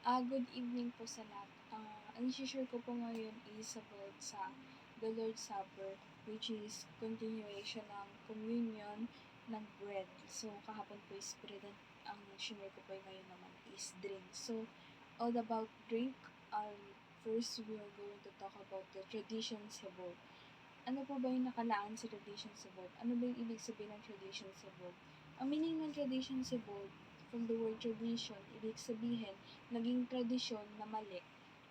Good evening po sa lahat. Ang i-share ko po ngayon is about sa the Lord's Supper, which is continuation ng communion ng bread. So, kahapon po is bread, ang share ko po ngayon naman is drink. So, all about drink, first we are going to talk about the tradition Cebu. Ano po ba yung nakalaan sa tradition Cebu? Ano ba yung ibig sabihin ng tradition Cebu? Ang meaning ng tradition Cebu, from the word tradition, ibig sabihin, naging tradisyon na mali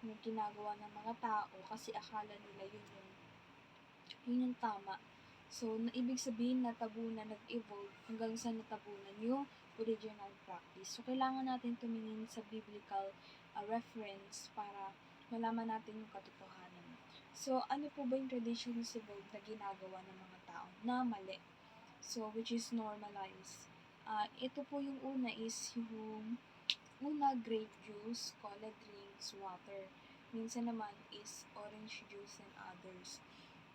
na ginagawa ng mga tao kasi akala nila yun yung tama. So, ibig sabihin natabunan, nag-evolve hanggang sa natabunan yung original practice. So, kailangan natin tumingin sa biblical reference para malaman natin yung katotohanan. So, ano po ba yung tradition sa world na ginagawa ng mga tao na mali? So, which is normalized. Ito po yung una is yung grape juice, cola drinks, water. Minsan naman is orange juice and others.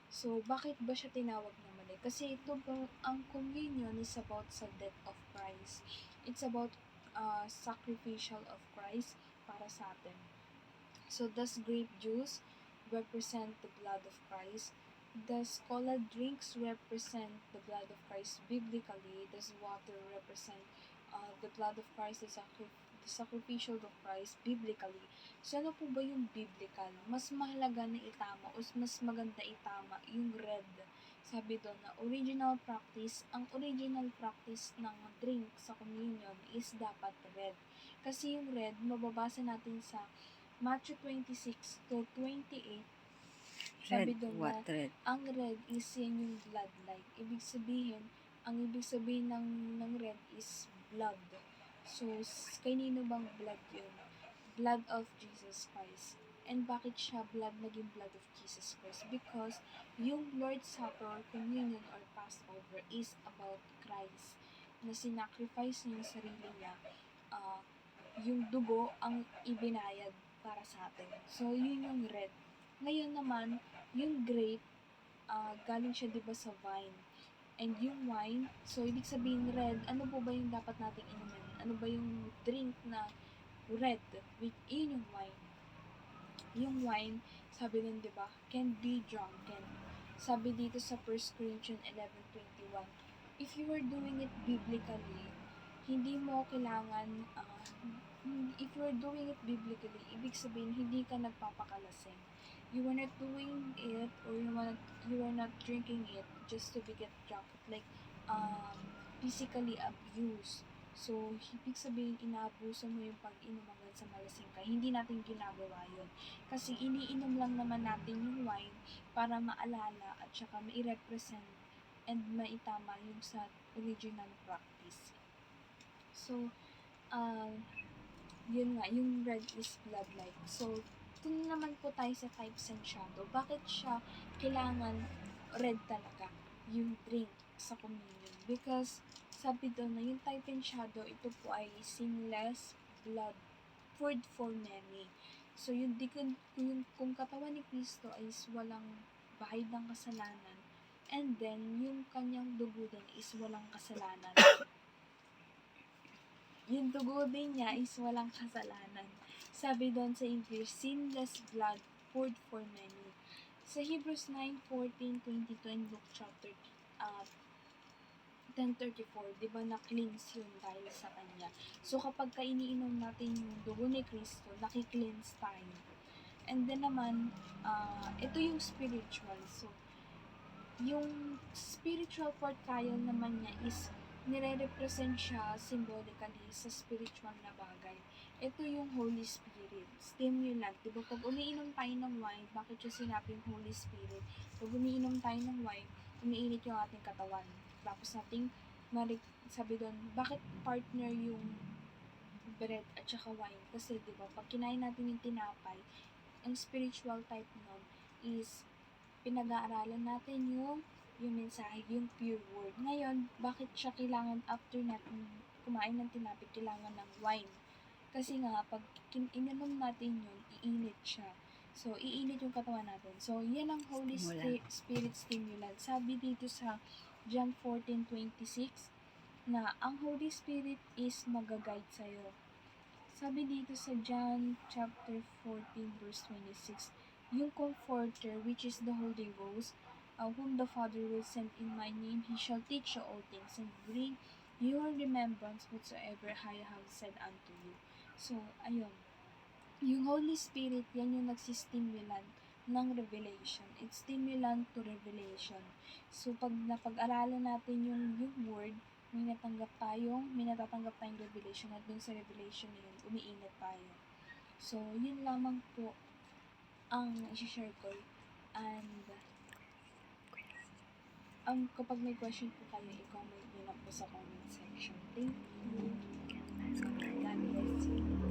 So, bakit ba siya tinawag na mali? Kasi ito po, ang communion is about sa death of Christ. It's about sacrificial of Christ para sa atin. So, does grape juice represent the blood of Christ? Does cola drinks represent the blood of Christ biblically? Does water represent the blood of Christ, the sacrificial of Christ biblically? So, ano po ba yung biblical? Mas mahalaga na itama o mas maganda itama yung red. Sabi doon na ang original practice ng drink sa communion is dapat red. Kasi yung red, mababasa natin sa Matthew 26-28, sabi doon na ang red is yan yung blood-like. Ibig sabihin ng red is blood. So, kanino bang blood yun? Blood of Jesus Christ. And bakit siya naging blood of Jesus Christ? Because yung Lord's Supper, Communion, or Passover is about Christ na sinacrifice niya yung sarili niya. Yung dugo ang ibinayad para sa atin. So, yun yung red. Ngayon naman, yung grape, galing siya diba sa vine. And yung wine, so ibig sabihin red, ano po ba yung dapat nating inumin? Ano ba yung drink na red? Yun yung wine. Yung wine, sabi nun diba, can be drunken. Sabi dito sa 1 Corinthians 11:21, if you are doing it biblically, hindi mo kailangan, if you are doing it biblically, ibig sabihin, hindi ka nagpapakalasing. You are not doing it, or you are not drinking it just to get drunk, like, physically abused. So, ibig sabihin, inaabuso mo yung pag-inom hanggang sa malasing ka. Hindi natin ginagawa yun. Kasi iniinom lang naman natin yung wine para maalala at saka mai-represent and maitama yung sa original practice. So, yun nga, yung red is blood-like. So, kung naman po tayo sa types and shadow, bakit siya kailangan red talaga yung drink sa communion? Because, sabi doon na yung type and shadow, ito po ay sinless blood, food for many. So, kung katawan ni Kristo ay walang bahid ng kasalanan, and then, yung kanyang dugo din is walang kasalanan. Yung dugo din niya is walang kasalanan. Sabi doon sa English, sinless blood poured for many. Sa Hebrews 9:14-22 and Luke chapter 10:34, di ba na-cleanse yun dahil sa kanya. So, kapag iniinom natin yung dugo ni Kristo, nakikleanse tayo. And then naman, ito yung spiritual. So, yung spiritual part trial naman niya is nire-represent siya symbolically sa spiritual na bagay. Ito yung Holy Spirit, stimulant. Diba pag umiinom tayo ng wine, bakit siya sinabing Holy Spirit? Pag umiinom tayo ng wine, umiinit yung ating katawan. Tapos sabi doon, bakit partner yung bread at saka wine? Kasi diba, pag kinain natin yung tinapay, ang spiritual type nun is pinag-aaralan natin yung mensahe, yung pure word. Ngayon, bakit siya kailangan after natin kumain ng tinapay, kailangan ng wine? Kasi nga, pag ininom natin yun, iinit siya. So, iinit yung katawan natin. So, yan ang Holy Spirit stimulant. Sabi dito sa John 14:26 na ang Holy Spirit is mag-guide sa'yo. Sabi dito sa John chapter 14 verse 26, yung Comforter, which is the Holy Ghost, whom the Father will send in my name, he shall teach you all things and bring your remembrance whatsoever I have said unto you. So, ayun. Yung Holy Spirit, yan yung nagsistimulant ng revelation. It's stimulant to revelation. So, pag napag-aralan natin yung word, may natatanggap tayong revelation at dun sa revelation na yun, umiingat tayo. So, yun lamang po ang i-share ko. And, kapag may question po kayo, i-comment nyo lang po sa comment section. Thank you. God bless you.